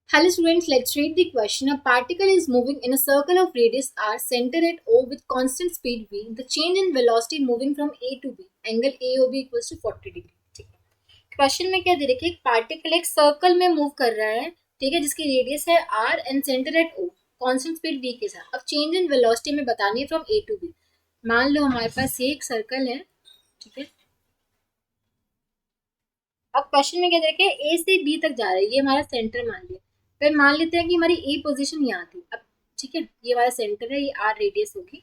Hello students, let's read the question. A particle is moving in a circle of radius r, center at O with constant speed v. The change in velocity moving from A to B. Angle AOB equals to 40 degree. ठीक है. Question में क्या दे रखा है? एक particle एक circle में move कर रहा है, ठीक है, जिसकी रेडियस है r and centre at O, constant speed v के साथ. अब चेंज इन वेलोसिटी में बतानी है फ्रॉम A टू B. मान लो हमारे पास ये एक सर्कल है, ठीक है. अब क्वेश्चन में क्या दे रखा है? A से B तक जा रहा है, ये हमारा सेंटर मान लिया. फिर मान लेते हैं कि हमारी ए पोजीशन यहाँ थी. अब ठीक है, ये हमारा सेंटर है, ये आर रेडियस होगी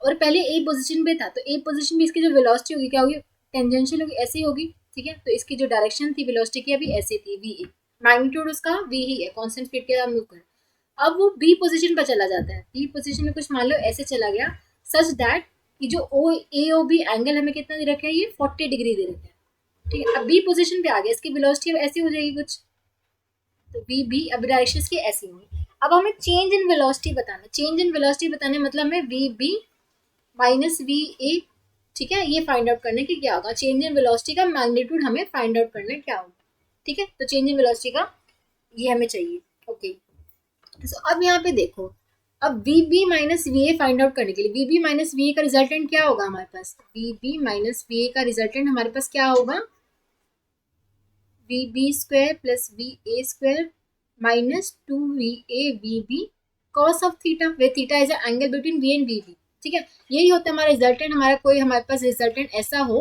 और पहले ए पोजीशन पे था, तो ए पोजीशन में इसकी जो वेलोसिटी होगी क्या होगी? टेंजेंशियल होगी, ऐसी होगी. ठीक है, तो इसकी जो डायरेक्शन थी वेलोसिटी की अभी ऐसी थी, वी ए. मैग्नीट्यूड उसका वी ही है, कांस्टेंट स्पीड के साथ मूव कर. अब वो बी पोजीशन पर चला जाता है. बी पोजीशन में कुछ मान लो ऐसे चला गया, सच दैट कि जो ओ ए ओ बी एंगल हमें कितना दे रखा है? ये 40 डिग्री दे रखा है. ठीक है, अब बी पोजीशन पे आ गया, इसकी वेलोसिटी अब ऐसी हो जाएगी कुछ, तो वी बी अब डायरेक्शन की ऐसी होंगी. अब हमें चेंज इन वेलोसिटी बताना. चेंज इन वेलोसिटी बताने मतलब हमें V B minus V A, ठीक है, ये फाइंड आउट करने की क्या होगा? चेंज इन वेलोसिटी का मैग्नीट्यूड हमें फाइंड आउट करना क्या होगा. ठीक है, तो चेंज इन वेलोसिटी का ये हमें चाहिए. ओके, तो अब यहाँ पे देखो, अब V B minus V A find out करने के लिए V B minus V A का रिजल्टेंट क्या होगा हमारे पास? V B minus V A का रिजल्टेंट हमारे पास क्या होगा? V B square plus V A square minus 2va vb cos of theta, where theta is angle between v and vb. ठीक है, यही होता है हमारा रिजल्टेंट. हमारा कोई हमारे पास रिजल्टेंट ऐसा हो,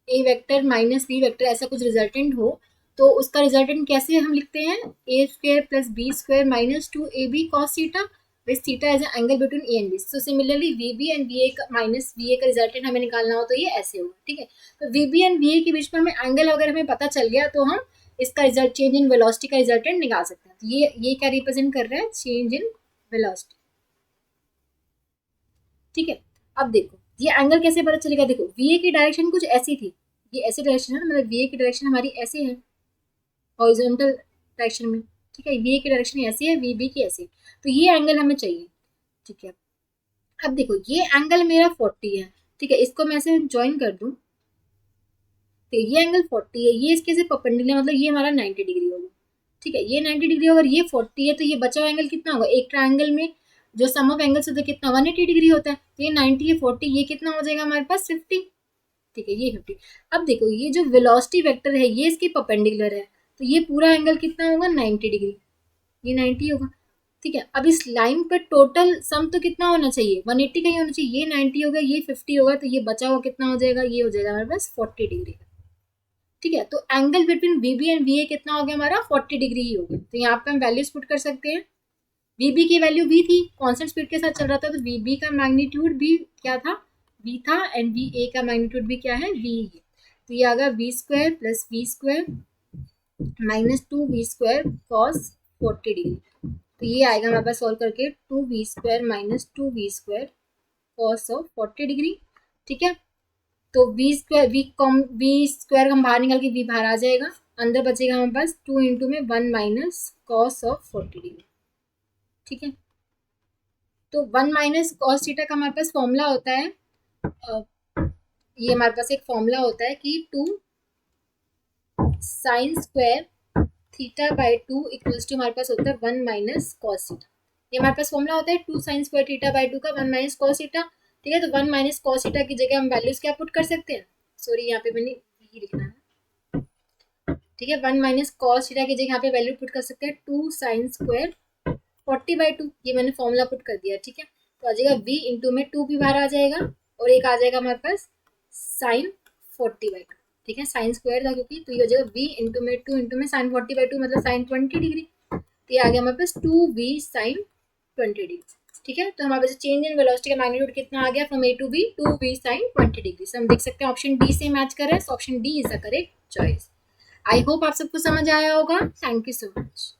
a vector minus b vector, ऐसा कुछ रिजल्टेंट हो, तो उसका रिजल्टेंट कैसे हम लिखते हैं? a square plus b square minus 2ab cos theta with theta as angle between a and b. So similarly vb and va का माइनस va का रिजल्टेंट हमें निकालना हो तो ये ऐसे होगा. ठीक है, तो vb एंड va के बीच में हमें एंगल अगर हमें पता चल गया तो हम इसका रिजल्ट, चेंज इन वेलोसिटी का रिजल्टेंट निकाल सकते हैं. तो ये क्या रिप्रेजेंट कर रहा है? Change in velocity. ठीक है, अब देखो ये एंगल कैसे पता चलेगा? देखो va की डायरेक्शन कुछ ऐसी थी, ये ऐसी डायरेक्शन है, मतलब va की डायरेक्शन हमारी ऐसे है, हॉरिजॉन्टल डायरेक्शन में. ठीक है, va की डायरेक्शन ऐसी है, vb की ऐसी है, तो ये एंगल हमें चाहिए. ठीक है, अब देखो ये एंगल मेरा 40 है. ठीक है, इसको मैं ऐसे ज्वाइन कर दूं तो ये एंगल 40 है, ये इसके से परपेंडिकुलर, मतलब ये हमारा 90 डिग्री होगा. ठीक है, ये 90 डिग्री अगर ये 40 है तो ये बचा हुआ एंगल कितना होगा? एक ट्रायंगल में जो सम ऑफ एंगल्स होता है कितना? 180 डिग्री होता है. तो ये 90 है 40, ये कितना हो जाएगा हमारे पास? 50. ठीक है, ये 50. अब देखो ये जो वेलोसिटी वेक्टर है ये इसके परपेंडिकुलर है, तो ये पूरा एंगल कितना होगा? 90 डिग्री. ये 90 होगा. ठीक है, अब इस लाइन पर टोटल सम तो कितना होना चाहिए? 180 का ही होना चाहिए. ये 90 होगा, ये 50 होगा, तो ये बचा हुआ कितना हो जाएगा? ये हो जाएगा हमारे पास 40 डिग्री. ठीक है, तो एंगल बिटवीन वीबी एंड वीए कितना हो गया हमारा? 40 डिग्री ही हो गया. तो यहाँ पे हम वैल्यूज पुट कर सकते हैं. वीबी की वैल्यू वी थी, कांस्टेंट स्पीड के साथ चल रहा था, तो वीबी का मैग्नीट्यूड भी क्या था? वी था. एंड वी ए का मैग्नीट्यूड भी क्या है? वी है. तो ये आ गया V square plus V square minus 2v square cos 40 degree. तो ये आएगा हमारे पास सॉल्व करके 2v square minus 2v square cos of 40 degree. ठीक है, तो वी स्क्वायर वी स्क्वायर हम बाहर निकाल के वी बाहर आ जाएगा, अंदर बचेगा हमारे पास 2 इंटू में 1 माइनस कॉस ऑफ 40 डिग्री. ठीक है, तो 1 माइनस कॉस थीटा का हमारे पास फॉर्मूला होता है, ये हमारे पास एक फॉर्मूला होता है कि 2 sine square theta by 2 equals to हमारे पास होता है 1 माइनस कॉस थीटा. ये हमारे पास फॉर्मूला होता है 2 साइन स्क्वायर थीटा बाई 2 का 1 माइनस कॉस थीटा. ठीक है, तो 1 माइनस कॉस थीटा की जगह हम वैल्यूज क्या पुट कर सकते हैं? सॉरी, यहाँ पे मैंने ये लिखना है. ठीक है, 1 माइनस कॉस थीटा की जगह यहाँ पे वैल्यू पुट कर सकते हैं 2 साइन स्क्वायर 40/2. ये मैंने फॉर्मूला पुट कर दिया. ठीक है, तो आ जाएगा v इंटू में 2 भी बाहर आ जाएगा और एक आ जाएगा हमारे पास साइन 40/2. ठीक है, साइन स्क्वायर था क्योंकि, तो ये हो जाएगा v इंटू में 2 इंटू में साइन 40/2 मतलब साइन 20 डिग्री. तो ये आ गया हमारे पास 2v साइन 20 डिग्री. ठीक है, तो हमारे पास चेंज इन वेलोसिटी का मैग्नीट्यूड कितना आ गया? From A to B 2v sine 20 degree. हम देख सकते हैं ऑप्शन डी से मैच कर रहा है, option D is the correct choice. I hope आप सबको समझ आया होगा. Thank you so much.